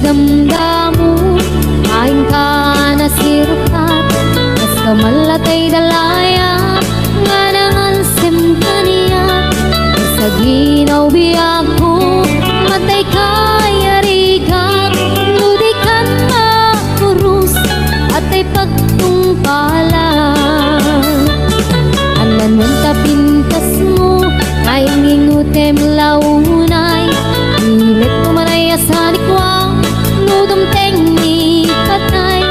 damdamu, kain ka na sirukat, kas kamalatay dalaya, nga nangansim kaniya, sa ginaw biyag ko, matay kayarigak, ludikan makurus, at ay pagtungpalan. Anan mong tapintas mo, kain ngingutem launay, ilit mo manay asanikwang, nudom tengni katay,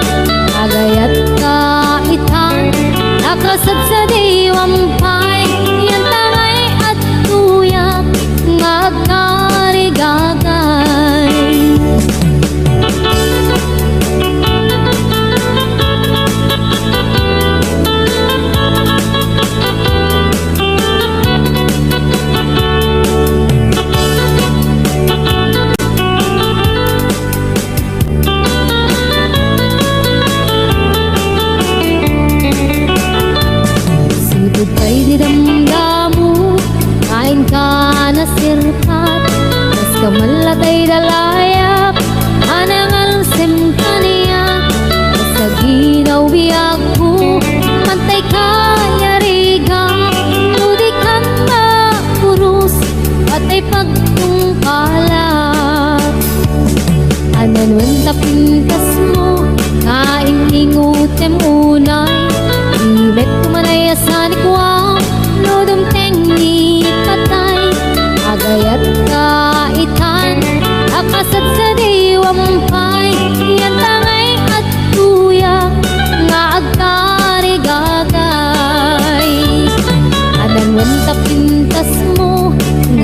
agayat kaitan, nakasad sa diwampay, yan tangay at tuyak, ngagkarigagay. Kay didamdamu, kain ka na sirpat, kas kamalatay dalayak, anangal sem kaniya, sa ginaw biyag ko, mantay kayariga, ludikan makurus, at ay pagtungkalak. Ananwan tapintas mo, kain ingutem unay, ilet kumanay asanikwang, nudom tengni katay, agayat kaitan, akasad sa diwampay, yan tangay at tuyak, nga agkarigagay. Adanwan tapintas mo,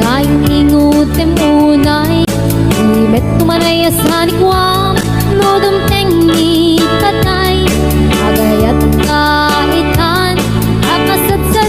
nga ingutem unay, ilet kumanay asanikwang, nudom tengni katay, agayat kaitan, akasad sa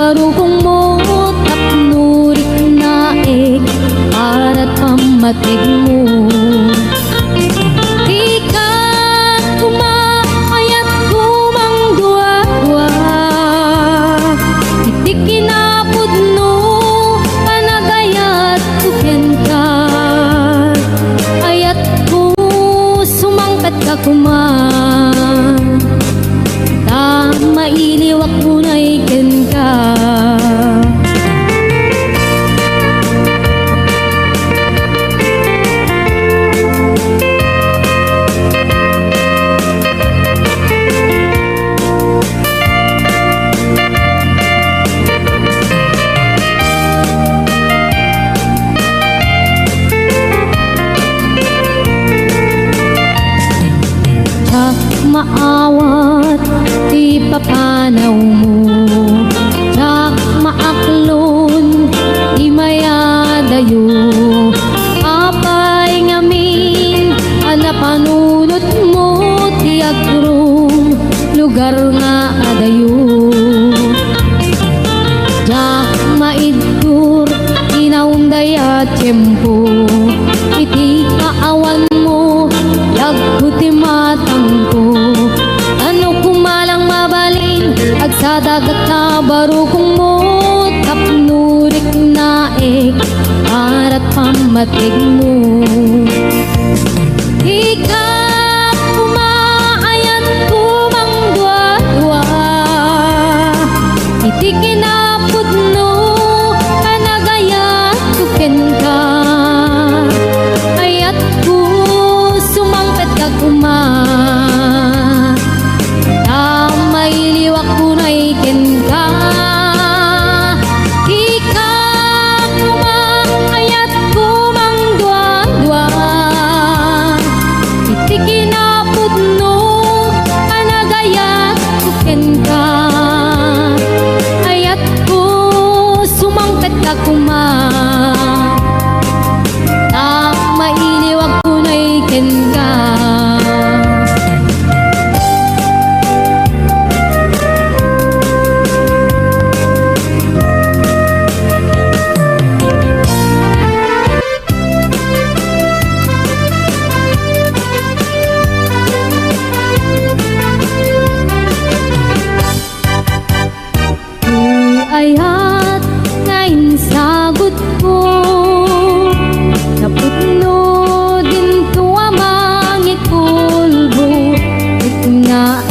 barukong mo tapnurik na para't pamatig mo. Di ka kumayat kumang dua-dua, iti kinapudno panagayat tuken ka. Ayat ko sumangkat ka kuman, mailiwak mo na ikin ka. Tsak maawat di papanaw mo, tsak maaklon di mayadayo. Apay ngamin anapanunot mo ti agrong lugar nga adayo. Tsak maidkur inaunday at tiyempo, iti kaawan mo yagkuti matang ko. Ano kumalang mabalin agsa dagat na barukong mo tapnurik na para't pamatig mo. Di ka kumaayat kumang dua-dua, iti kinapudno panagayat tuken ka. Ayat ko sumangkat ka kuman, mailiwak ko na ikin ka. Di ka kumayat kumang dua-dua, iti kinapudno panagayat tuken ka. Ayat ko sumangkat ka kuman, mailiwak ko na ikin ka. Ayat ngayon sagot ko, naputno din tuwa mangit pulbo. Ito nga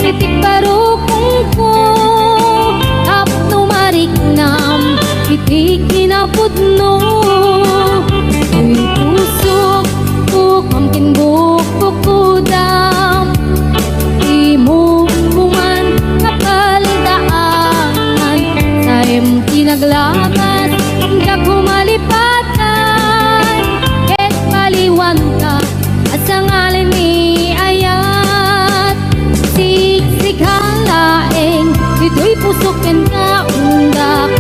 itik barukong ko, tapno mariknam, iti kinapudno. Uy pusok ko kamkin bukok ko dam, di mo kuman kapaldaan. Sayem kinaglakas ka kumalipatan, ket paliwan ka at sa ngalan ni ayat. Siksik halaeng ito'y pusoken ka undak,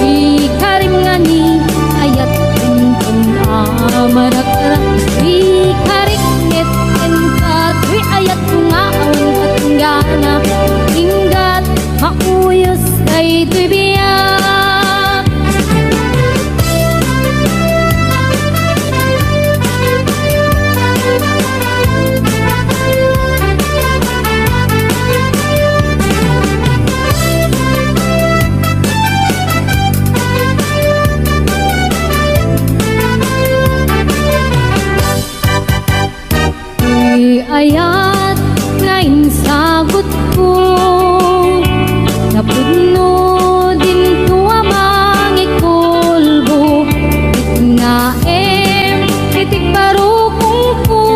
di karim nga ni ayat tuntun amarak-rak. Di kariknet ken ka to'y ayat ko nga awan katunggana, inggat mauyos kay to'y biyak. Ayat ngayon sagot ko, napudno din tuwa mangit pulbo. Ito nga itik barukong ko,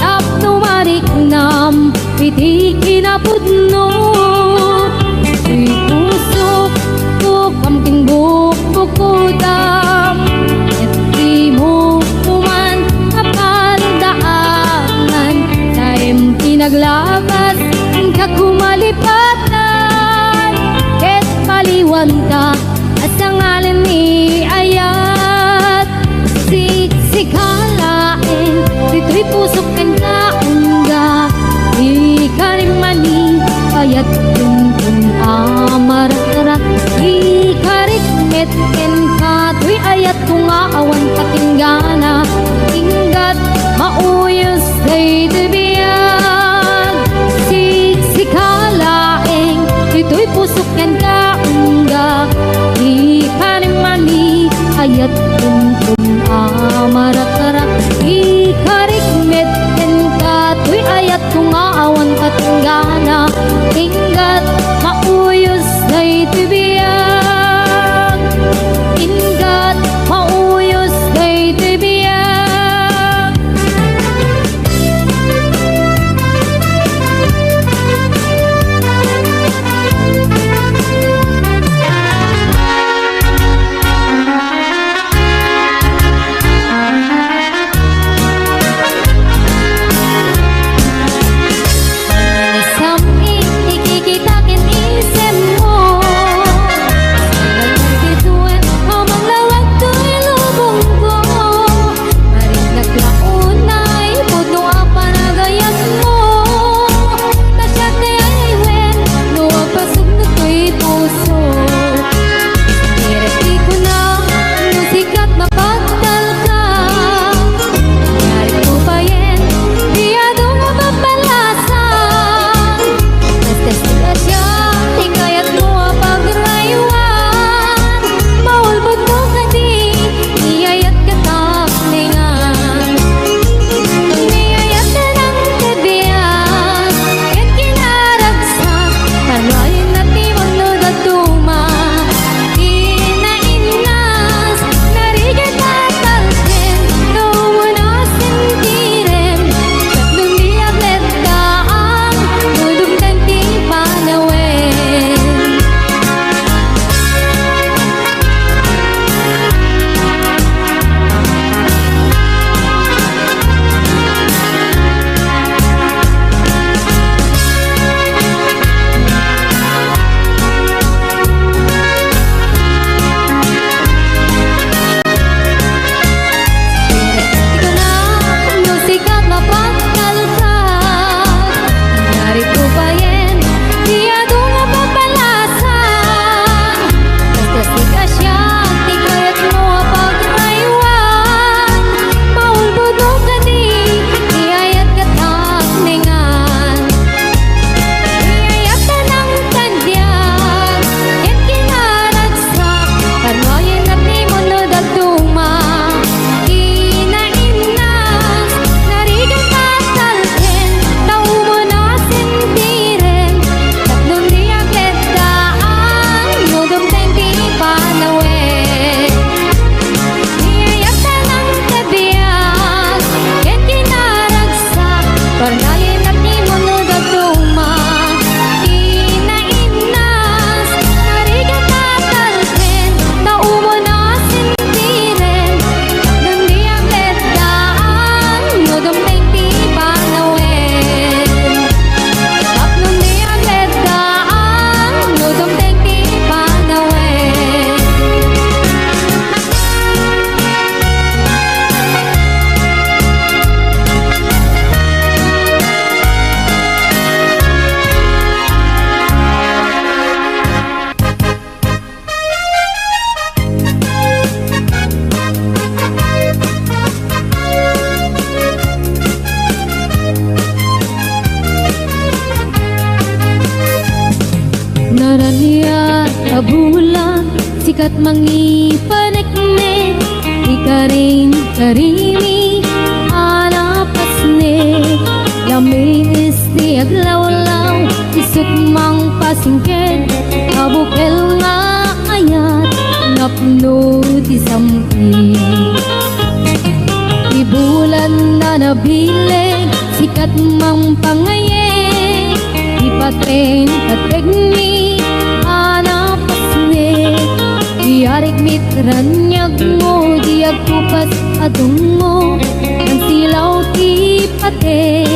tapno mariknam, iti kinapudno. Uy pusok ko kamking bukok ko dam, et di mo kuman kapaldaan. Sayem kinaglakas ka kumalipatan, ket paliwan ka at sa ngalan ni ayat. Siksik halaeng dito'y pusok ken ka unga, di karim mani ayat tuntun ama Ingat mauyos day tibiyag, ingat mauyos day tibiyag. Naraniya kabulan, sikat mangipanekne, ikaring karimi, anapasne, lamig isti aglawlaw, isut mang pasingken, abukel nga ayat, napno di sampi. Ibulan na nabileg, sikat mang pangaye, ipatren kategni, anapasne, iyarik mitranyag mo, diag kupas adung mo, ang silaw ti pateg,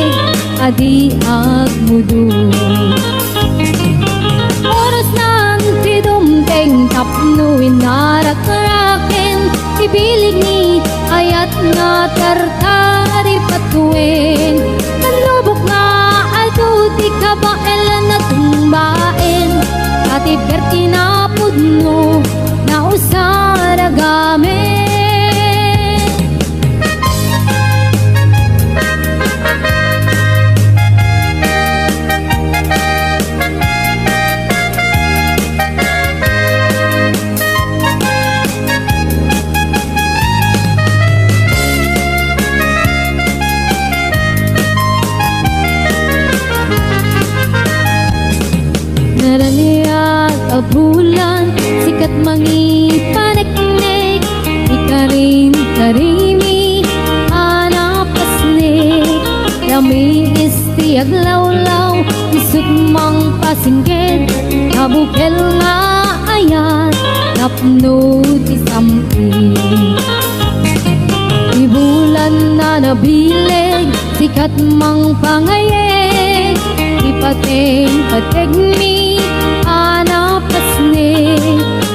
adi agmudu. Oras ng tidumteng tapno inarak-raken, ibilig ni ayat nga tartari patuin, kanlubok nga aduti kabaelan na tumbain, ati berti na pudno na usaragamen. sa bulan, sikat mangi paniknik, ikarin karimi anapasnik, kami isti aglawlaw, isut mang pasingked, kabukel nga ayat, napno ti sampi. Di bulan na nabileg, sikat mang pangayeg, ipateng pategmi anapasnik,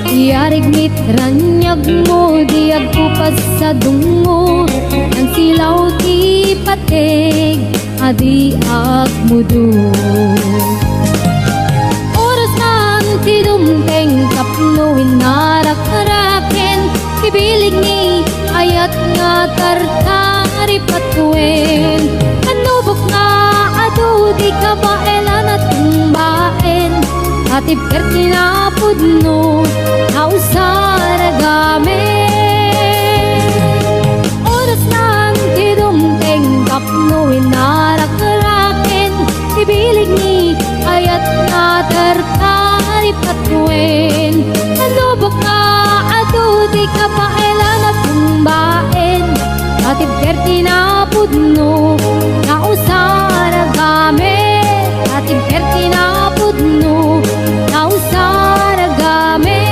iyarig mitranyag mo, diag kupas sa dungo, nang silaw ti pateg, adi agmudo. Oras man ti dumteng kapno inarak-araken, ibilig ni ayat nga tartari patuen, anubok nga adu di kabaelan at tumbaen, atip kerti na pudno na usaragamen. Oras nang tidumteng kapno inarak-araken, ibilig ni ayat nga tartari patuen, anubok nga adu di kabaelan at tumbaen, atip kerti na pudno na usaragamen, atip kerti na pudno na usaragamen.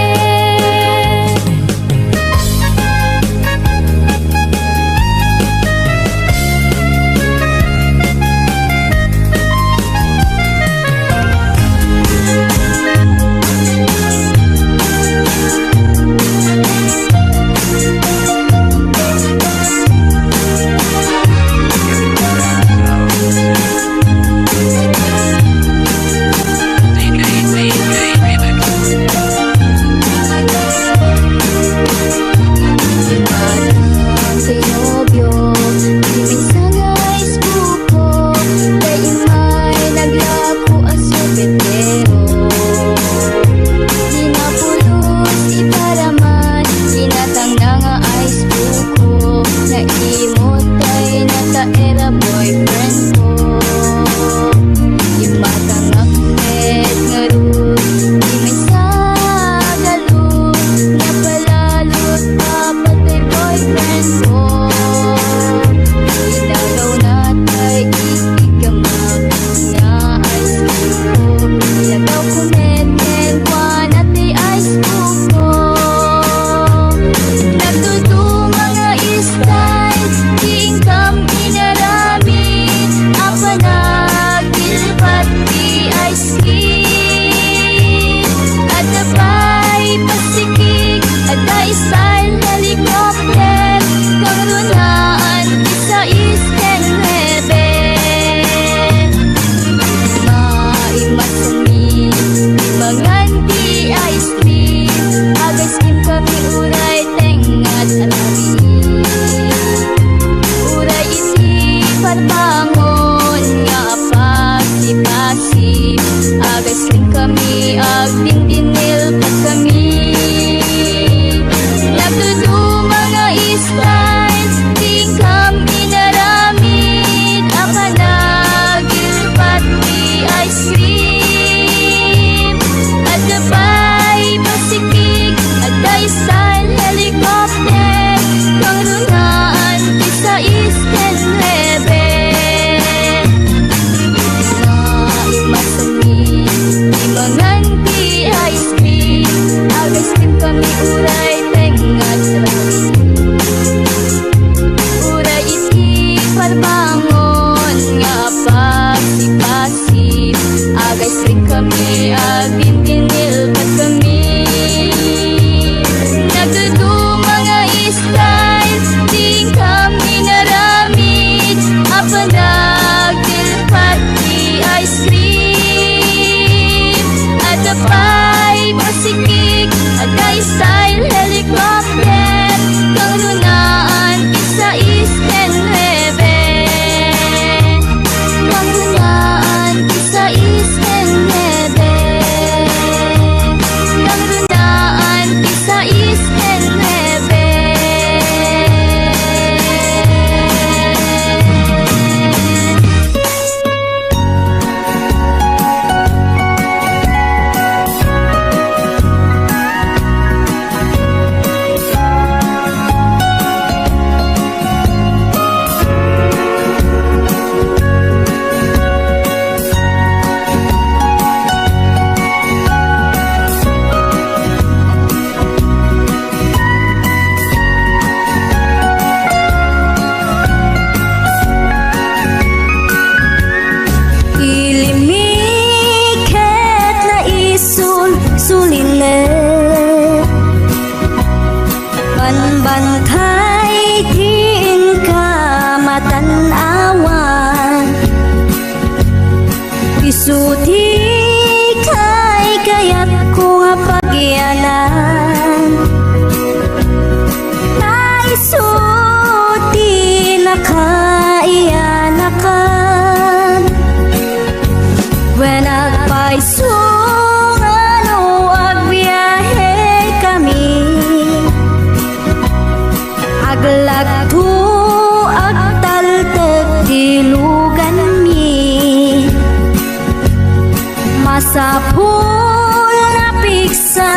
masapul na piksa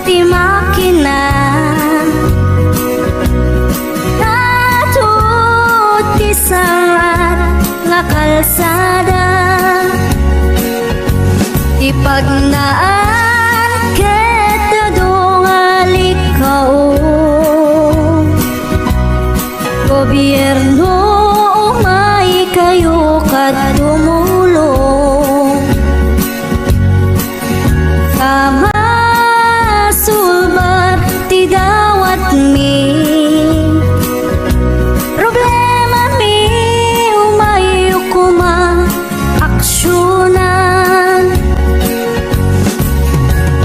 ti makina natut ti sangat nga kalsada ipagnaan ket dadungalikaw gobyerno umay kayo kad tumulong kamasulbar ti dawat mi problema mi umay kuma aksyonan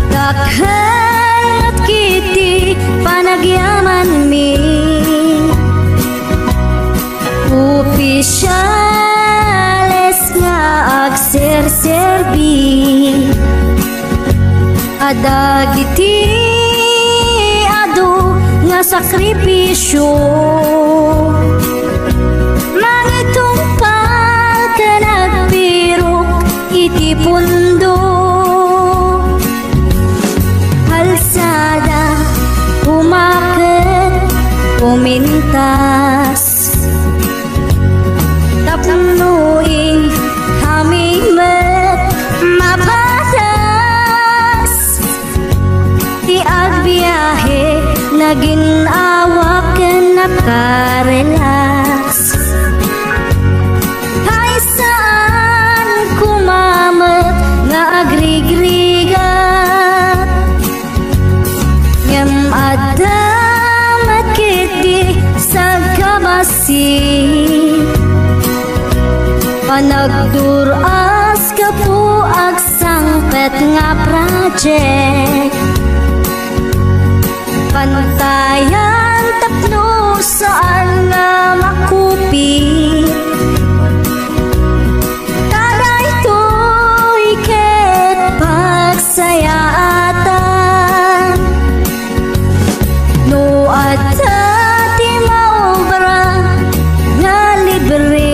dakhan at kiti panagyaman mi opisyales nga agserserbi adagiti adu nga sakripisyo mangitumpal ka nagpirok iti pundo halsada umaket kumintas tapnuing hamimet mapatas ti agbiyahe naginawa ken nakarelax hay saan kumamet nga agrigrigat ngem adamat kiti sa kabasi panagduras ka po agsangpet nga project pantayan tapno saan nga makupit taray to'y ket pagsayaatan no adda ti maobra nga libre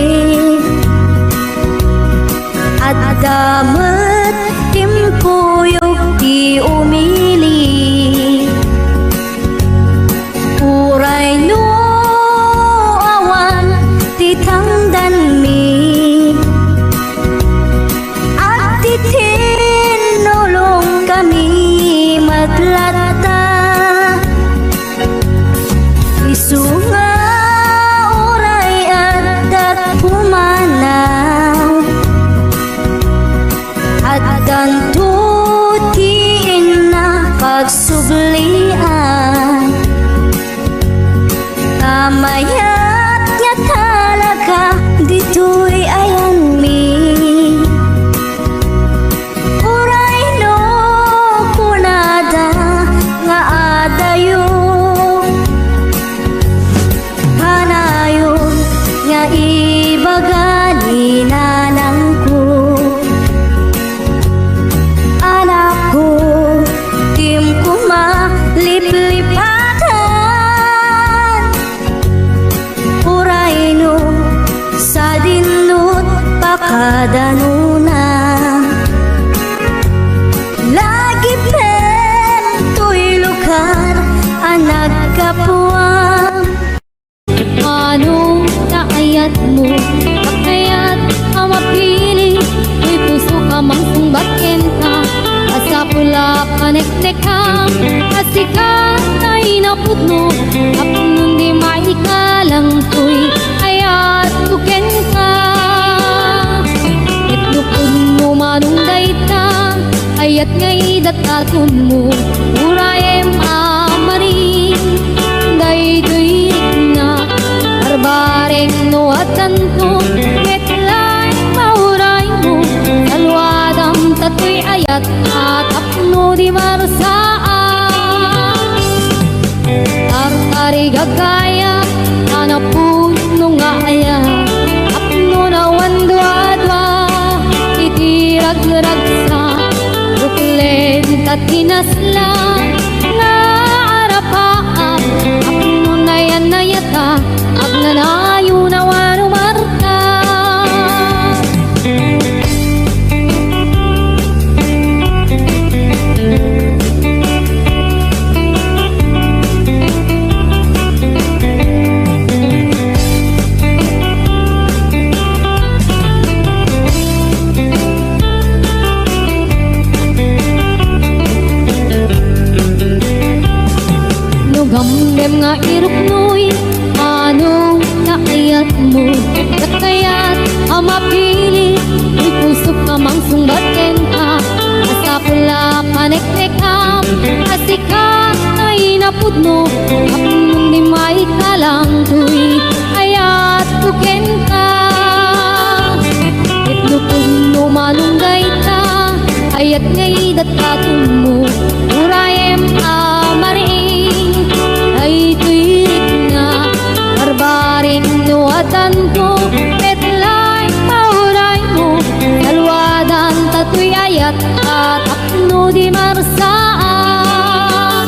at damat timpuyog ti umili uray no awan ti tangdan mi at ti tinulong kami matlata isu nga uray at pumanaw at dantutiin na pagsublian kamayat nga talaga dito'y ayan mi uray no kunada nga adayo hanayon nga ibagali nanang ko anak ko tim kuma liplipatan uray no sa dinut pakadanuna lagi pen to'y lugar anak kapuang Anong naayat mo? Kakayat ang mapili Uy puso ka mang sumbakin ka Asa pula paneknek ka Asikat ay napudno Apun di maikalang tuy Ayat buken ka Itlukod mo manong dayta Ayat ngay datatun mo Urayem amarin Daytoy na bareng no at tanto metlay mauray mo salwadam tatoy ayat at apno di marasaan tartari gagaya anapuno nga ayat apno na wandwa-dwa itirag-ragsa ruklen tatinasla nga arapaan apno na yan na yata agnanayo na warumarta Mamdem nga iruknoy, anong naayat mo? At kaya't amapili, uy pusok namang sumbatin ka. Asa pula paneknekam, asika na inapod mo. Apong di may kalang tuy, ayat tuken ka. Itlupod mo manunggay ka, ayat ngay datatong mo. Urayem amaring, ay tuirik na. Barbaring nuwatan ko, petlay mauray mo. Dalwadan tatoy ayat at apno di marsaan.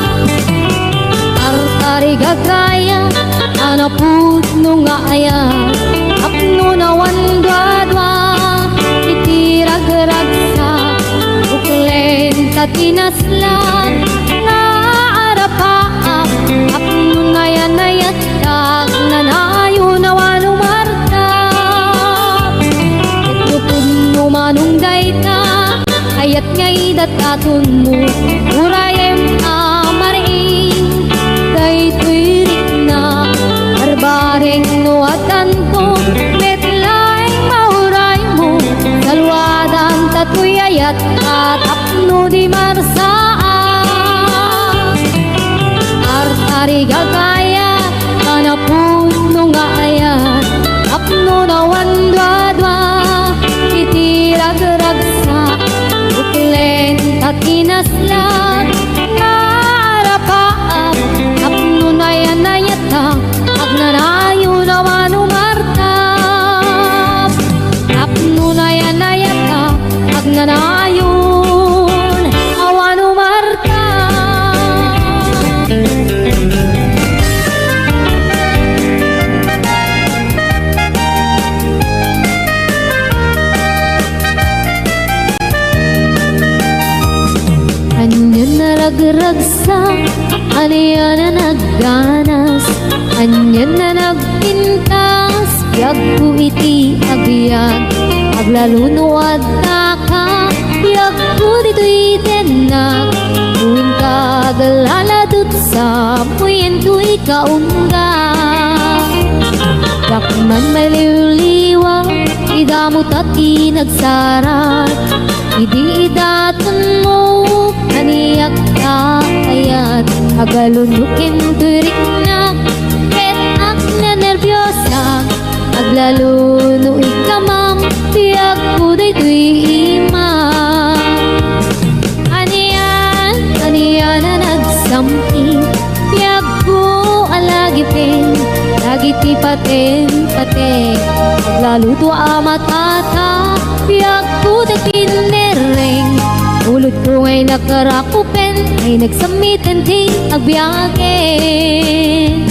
Artari gagaya, anapud no nga ayat. Apno na wandwadwa, itirag-ragsa. Uklen katinaslan, naarapaap. Apno na yan ayat, tag nanayo na wanumartap. Itlupod mo manunggay ka, ayat ngay datatun mo. Urayem amaring, day tuirik na. Barbaring nuwatan ko, metlay mauray mo. Dalwadan tatoy ayat at apno di marsaan. Artari gagaya, kanapun nga ayat. Apno na wandwadwa, itirag-ragsa. Uklen katinaslan, naarapaap. Apno na yan ayata, agnanayo na wanumartap. Apno na yan ayata, agnanayon na wanumartap. Anyan na ragragsa, aniyan na nagganas. Anyan na nagpintas, biyag ko iti agyan. Aglalunuad na ka, biyag ko dito'y tenak. Tuwing kagaladot sa puyen ko'y kaungga. Dakman maliw-liwang, idamot at inagsarat. Idi idatun mo, kaniyak ka ayat. Agalunukin turik na, ket ak na nervyosa. Aglaluno ikamam, tiyak ko dito'y imam. Aniyan na nagsampi, tiyak ko alagipin. Lagiti paten, aglaluto amatata. Tiyak ko dakinereng, ulod ko ngay nakarakupen. Ay nagsamitin ting agbiyakin.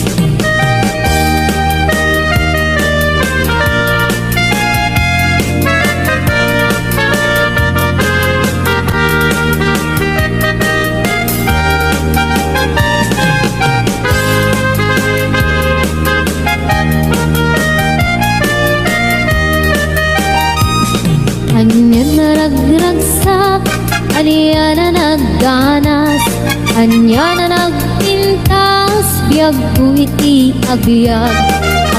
Anyan na ragragsak, aniyan na nagganas. Anyan na nagpintas, biyag ko iti agbyag.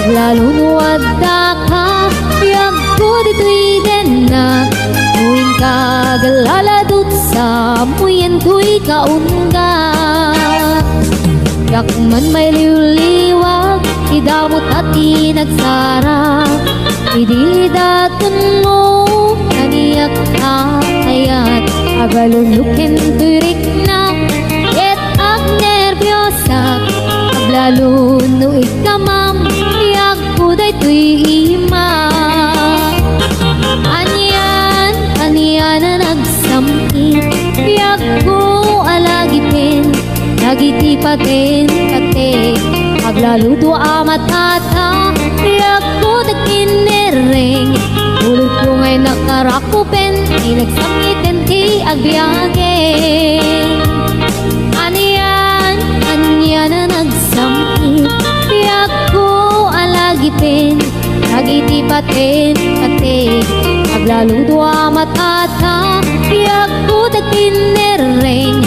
Aglalunuad da ka, biyag ko dito'y denak. Tuwing kagaladot sa puyen ko'y kaungga. Yakman may liw-liwag, idamot at inagsara. Idi datun mo, kaniyak ka ayat. Agalulukin turik na, ket ag nervyosa. Aglaluno ikamam, tiyak ko dayto'y imam. Aniyan na nagsampi, tiyak ko alagipin. Nagiti paten, aglaluto amatata. Tiyak ko dakinereng, ulod ko ngay nakarakupen. Ay nagsamitin ti agbiyakin. Aniyan na nagsampi, tiyak ko alagipin. Nagiti paten, aglaluto amatata. Tiyak ko dakinereng,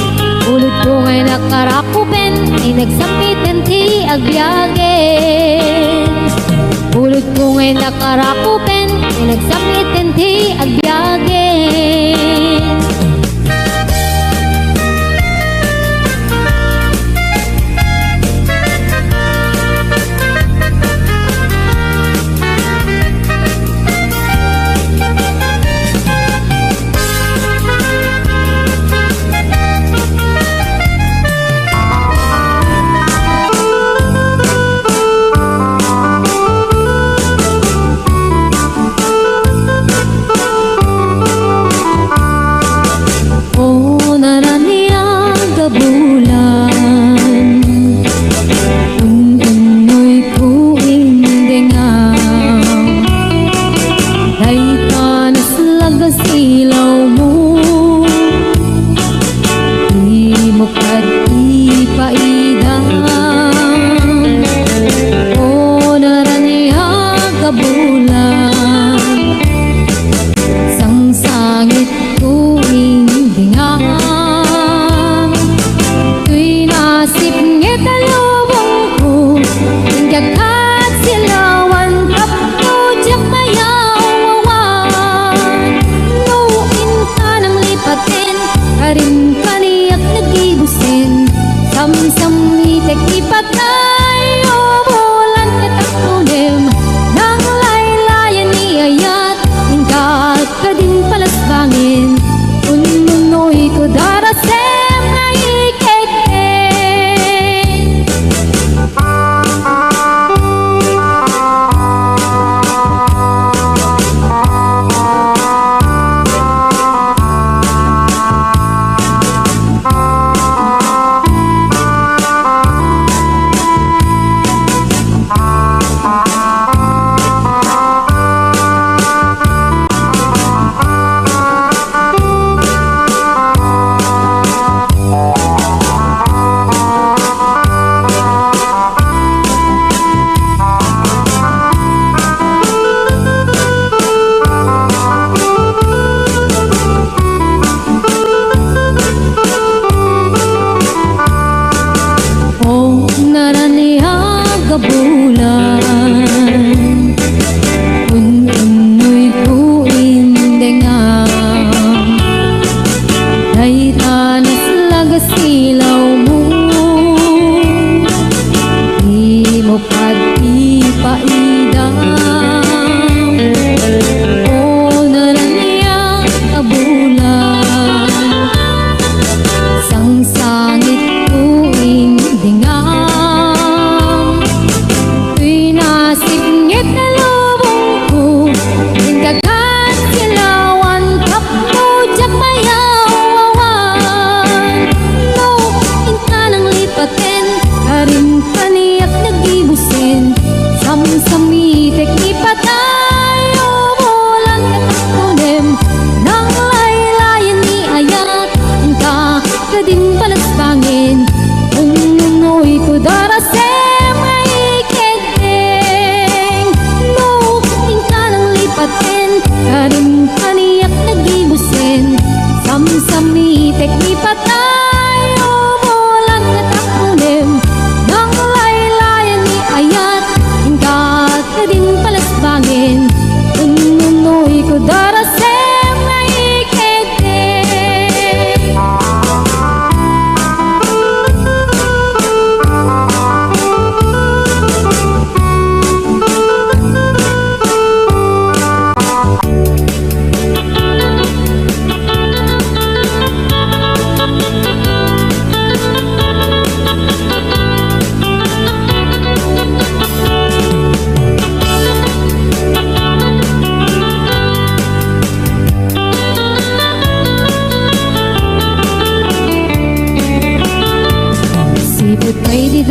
ulod ko ngay nakarakupen, ay nagsampitan ti agbyage. Pulot ko ngay nakarakupen, ay nagsampitan ti agbyage.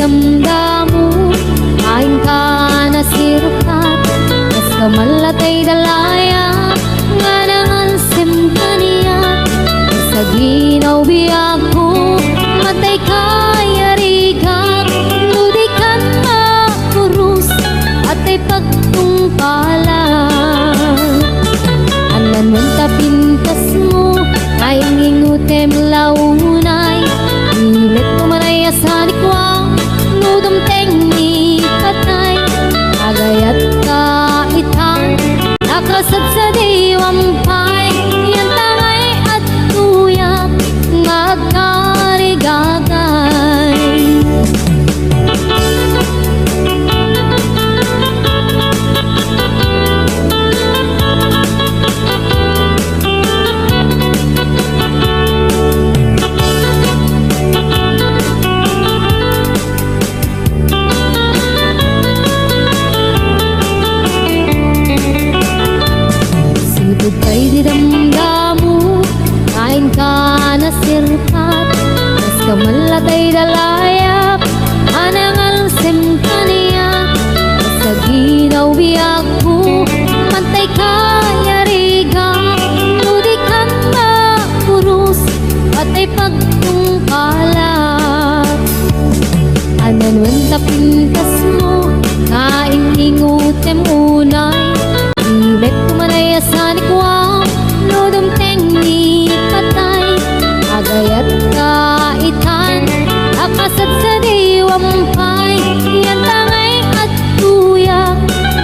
damdamu aing kana sirukat es kamalatay dalaya nganangan simpania sa ginaw biyaku matay kaya rigak ludikan makurus atay pagtungpalan anan mong tapintas mo kayang ingutem launay Lain ka na sirpat Mas kamalatay dalayak Anangal sem kaniya Sa ginaw biyak ko Mantay kaya riga Tudikan ba kurus Patay pagtungkalat Ananwan tapintas mo Kaingingutem unay Ibet kumanaya sa nikwam Lodom tengni patay Agayat kaitan Akasat sa diwampay Yan tangay at tuyak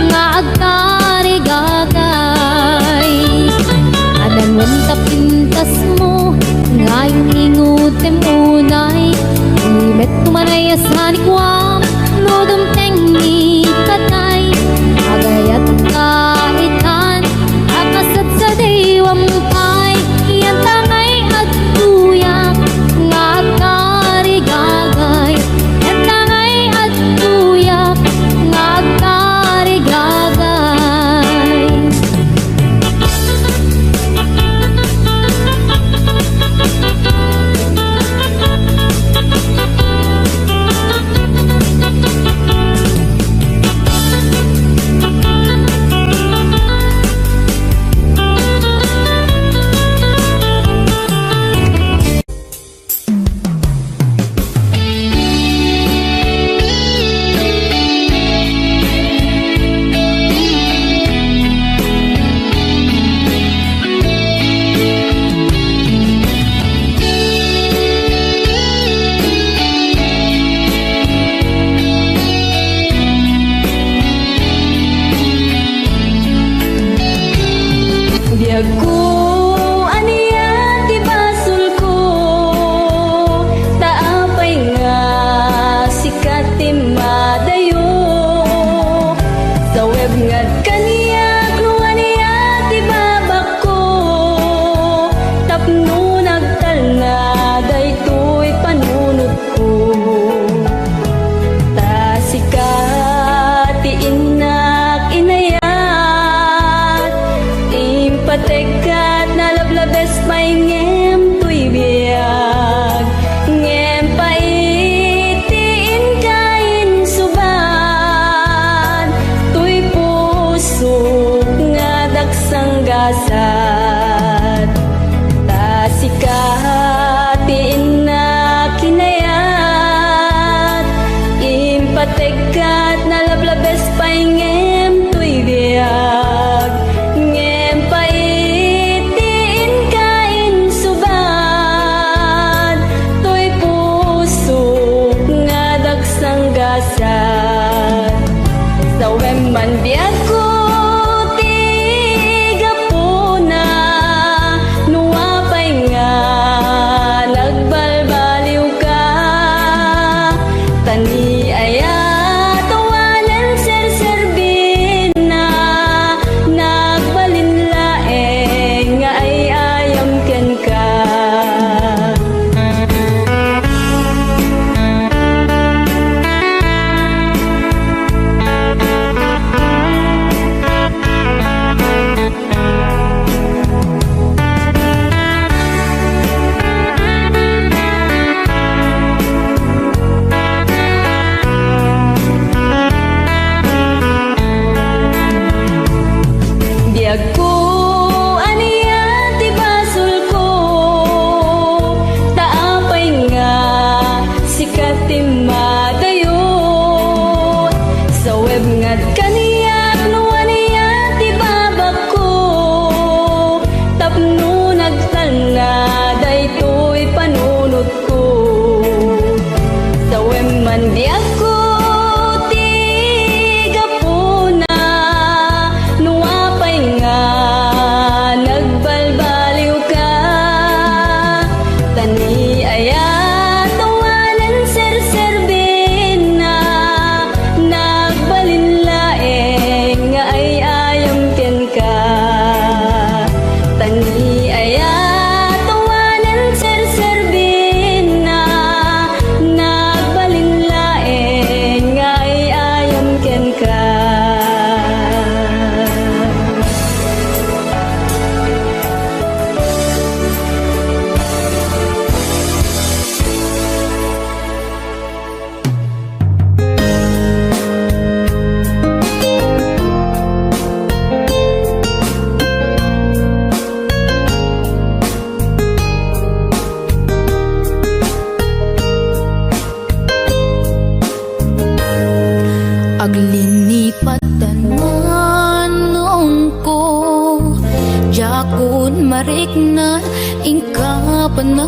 Nga agkarigagay Ananwan tapintas mo Ngayong ingutem unay Ibet kumanaya sa nikwam Lodom tengni patay Agayat kaitan Akasat sa diwampay Yan tangay at tuyak Nga agkarigagay Yan tangay at tuyak Nga agkarigagay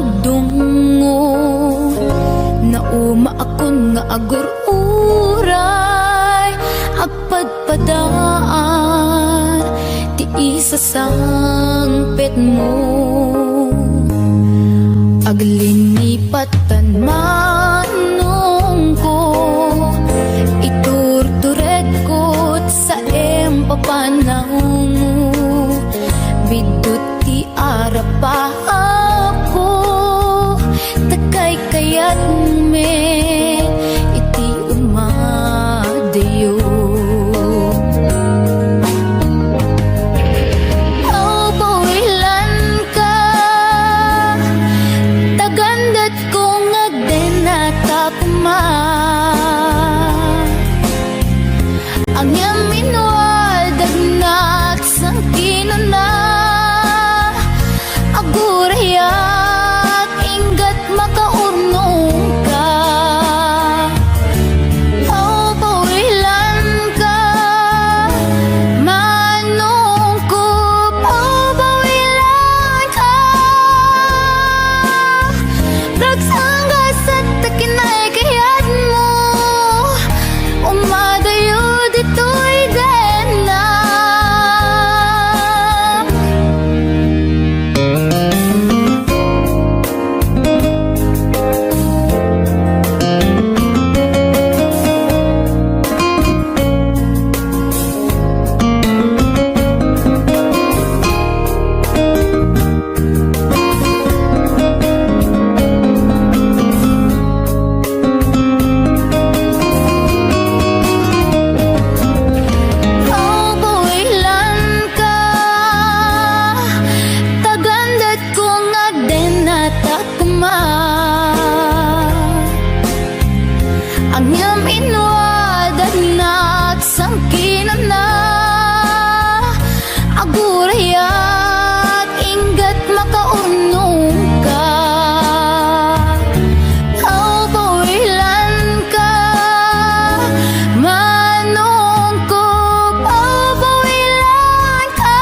magdungo na uma akon nga agur-uray agpadpadaan ti isa sangpet mo aglinipat manong ko iturtured ko sa empapanang bidot ti arapa ako takay kayat me iti umadayo pawilan ka tagandat kong agdenatapma ang yaminwal dagnat sang kinuna agurayat inggat makaurnong ka pawilan ka manong ko pawilan ka ragsanggas at takinay kayat mo umadayo dito'y dena ang yaminwad at nagsangkinan na agurayat inggat makaurnong ka pawilan ka manong ko pawilan ka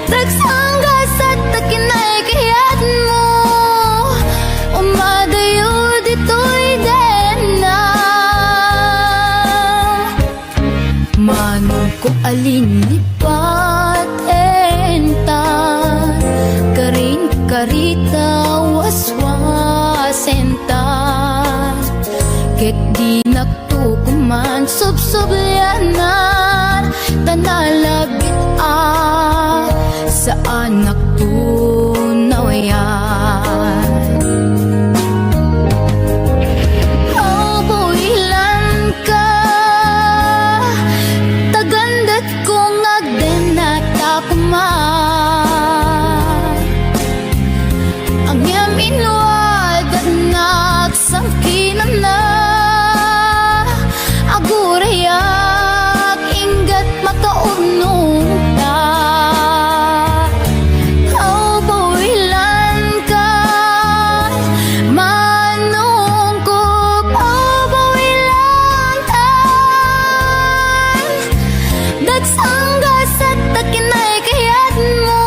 dagsanggas at takinay kayat mo umadayo dito'y dena manong ko alinipat enta karin karita waswasenta ket di nagtukuman subsubyanan tanalabit sa anak tunawayan pawilan ka tagandat kong agdenatapma ang yaminwad at nagsangkinan na agurayat inggat makaurnong ta pawilan ka manong ko pawilan ka dagsanggas at takinay kayat mo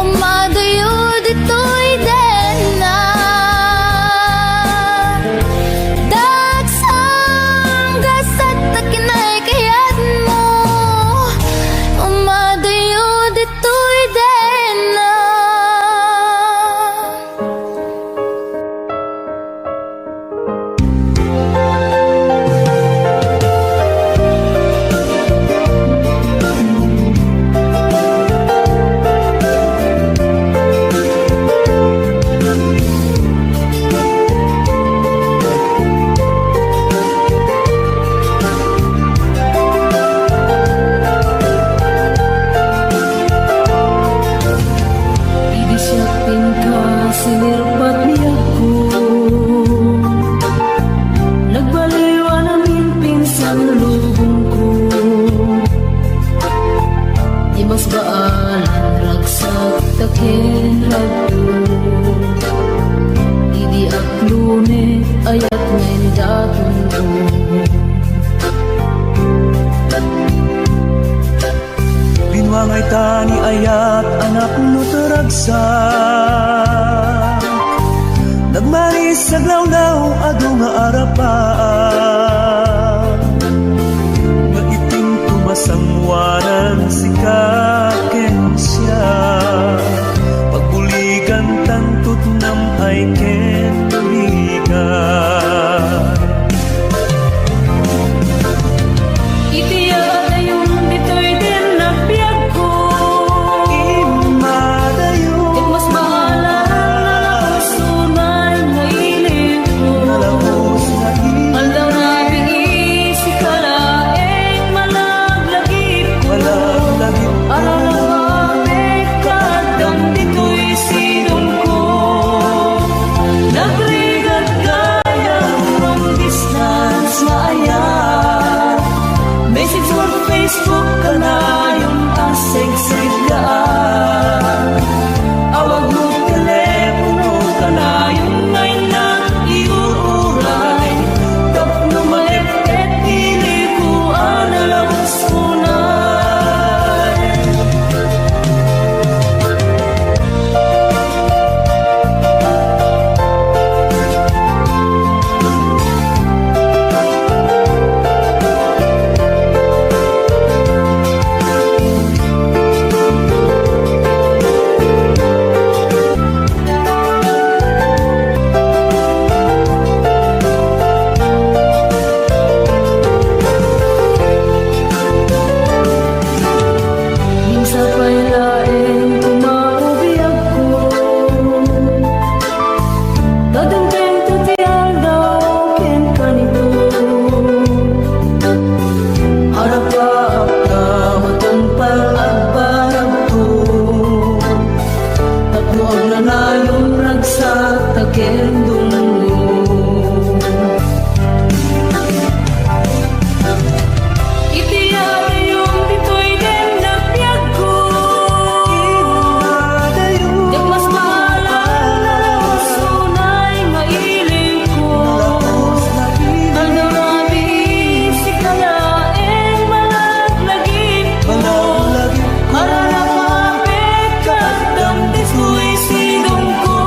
umadayo dito'y dena dagsanggas at takinay kayat mo umadayo dito'y dena Idisyakin ka sinirpat niya ko nagbaliwan namin pinsang lubong ko ibas baalan ragsak takin ragdo idi aklune ayat ngayon datun ko Linwangay tani ayat anak mo tarag bagsak. Nagmanis sa glawlaw ado nga arapan, nga iting tumasangwanan si kaken siya. Pagbuligan tantut nam ay ken ligan. Itiya dayon ditoy din nagbiag ko. Imadayon It mas maalam na sunay nga ilig ko. nalabos na Aldaw na biisi kalaeng malaglagip ko. imalaglagip ko. Araw na mabek kadam ditoy sinong ko. Nagrigat kaya from distance nga ayan. Message or Facebook ka na yung asig-sig kaan. Awag mo telepono ka na yung ngay na iuuray. Tap na malit-et ilikuan na lang sunay. Minsa pa'y laeng tumaubiyag ko. Dadang tento tiyang daw ken kanito. Harap ka ka matumpal at barag to. Tatluag na na yung ragsak takendong mo. Itiya yung ditoy din nagbiag ko. Imadayon Di mas maalam na sunay nga ilig ko. nalabos na Aldaw na biisi kalaeng malaglagip ko. imalaglagip ko. Para na mapit kadam ditoy sinong ko.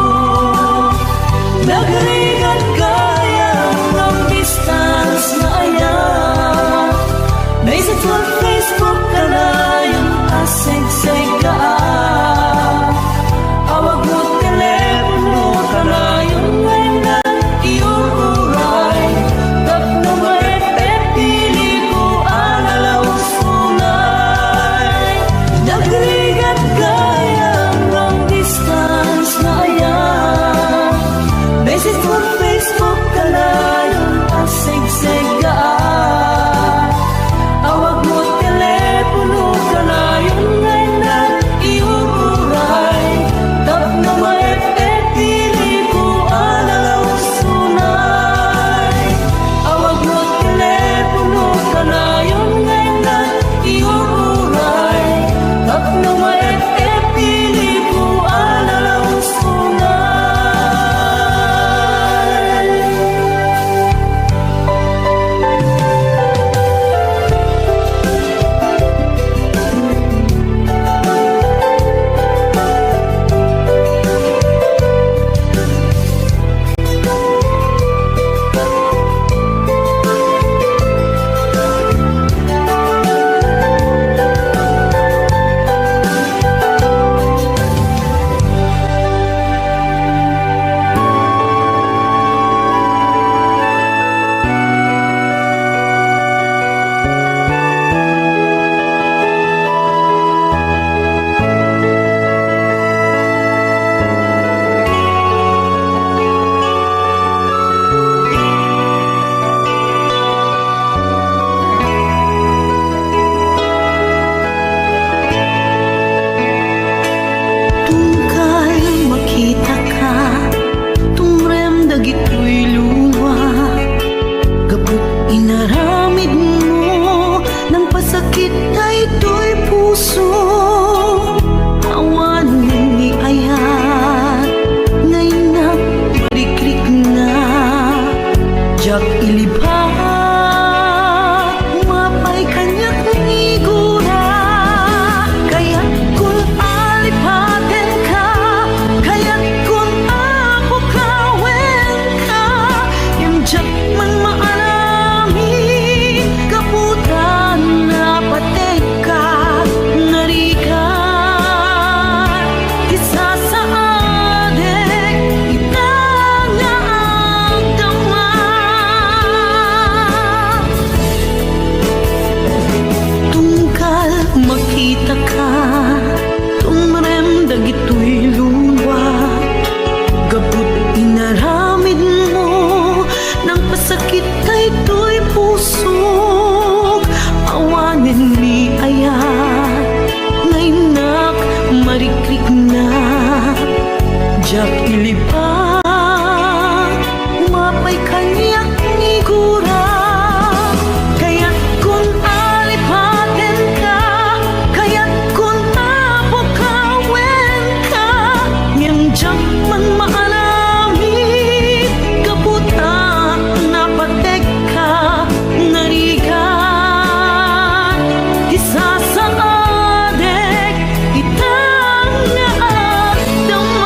ilipat umapay kanyak ngigura. Kaya't kung alipatin ka, kaya't kung apokawin ka, ngem jang man maalamit kaputa napatek ka ngarigan. Isa sa adek itang naagdaman.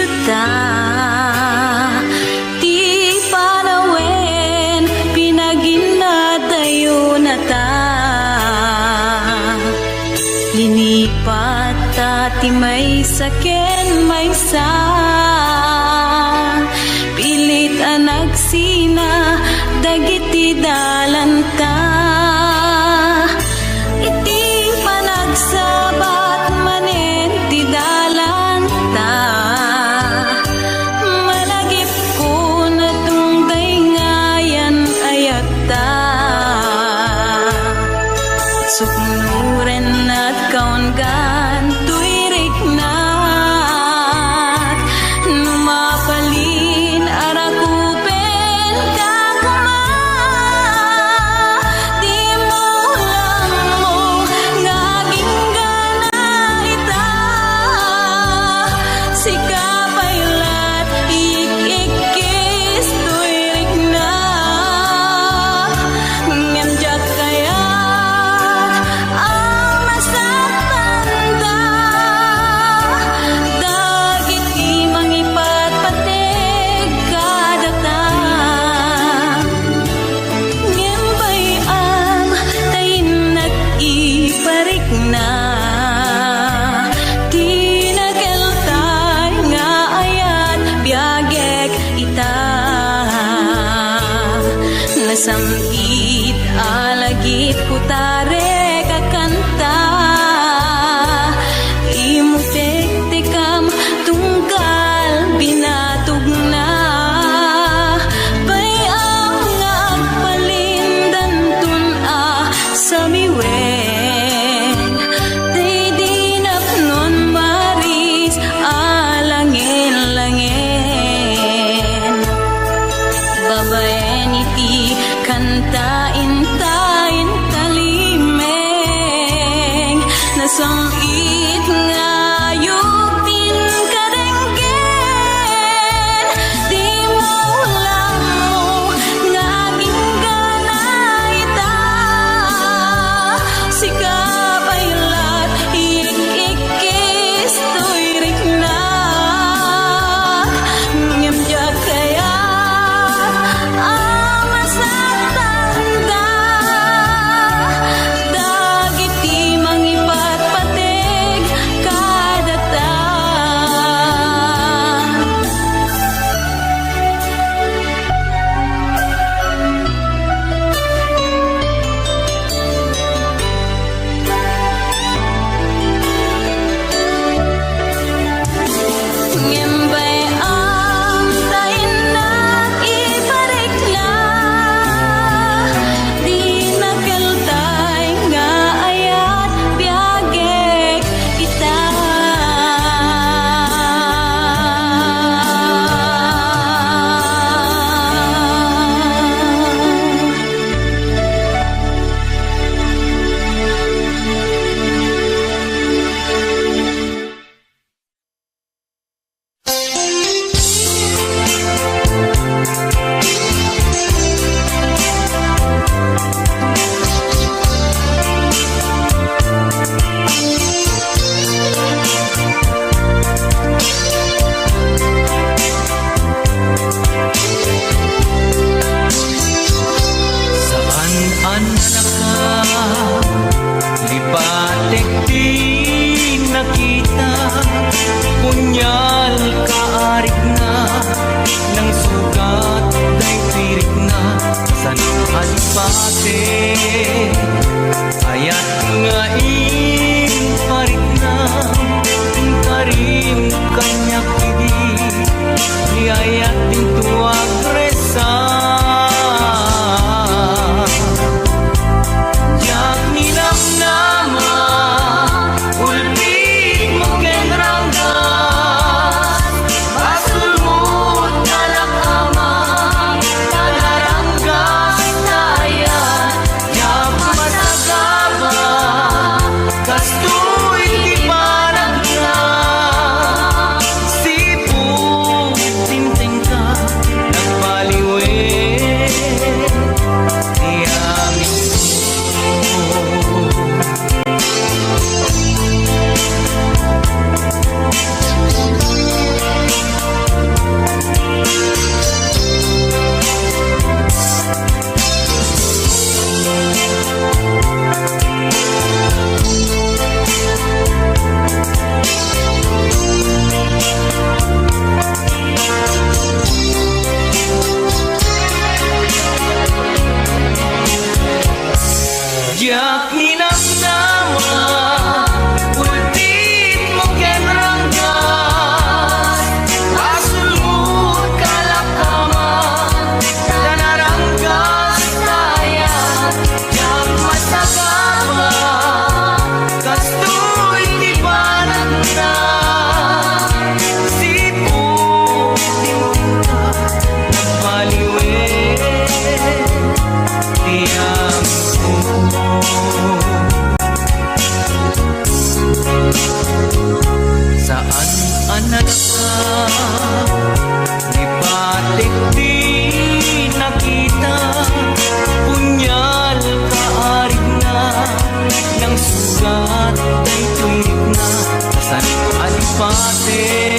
syuta ti panawen pinaginadayo na ta linipat ta ti may saken may sa pilit anagsina dagiti dalanta iti panagsabat manen ti dalanta malagip ko na tungday ngayan ayata suknuren at kaungan tuirik na numapalin arakupen kakuma di mo lang mo ngaging gana ita sikapaylat ikikis tuirik na ngamjak kaya ang masatanda dagiti mangipatpateg kadata ngembay ang tayin nag-iparik na tinageltay nga ayat biagek ita nasamit alagip putare kakanta imutek-tekam tungkal binatog na bayang nga agpalindan tun sa miwen day dinapnon maris alangin-langin babaen iti kantain tayin talimeng nasangit nga yutin kadenggen di mo lang mo ngaging gana ita sikapaylat ikikis tuirik na ngamjak kaya ang masatanda dagiti mangipatpateg kadata ngembay ang tayin nag-iparik na di nakeltay nga ayat biagek ita Saan anak ka? Lipatek di nakita. Punyal kaarik na ng sugat day tirik na sa alipate ayat nga parik na karim kanyak idi liayat din tuwag resa jak ninam nama ulpik mo kenranggas basul mo tanak ama talaranggas tayan anak ka, di patik di nakita, punyal kaarig na, ng sugat ay tuwid na, sa San Alipate.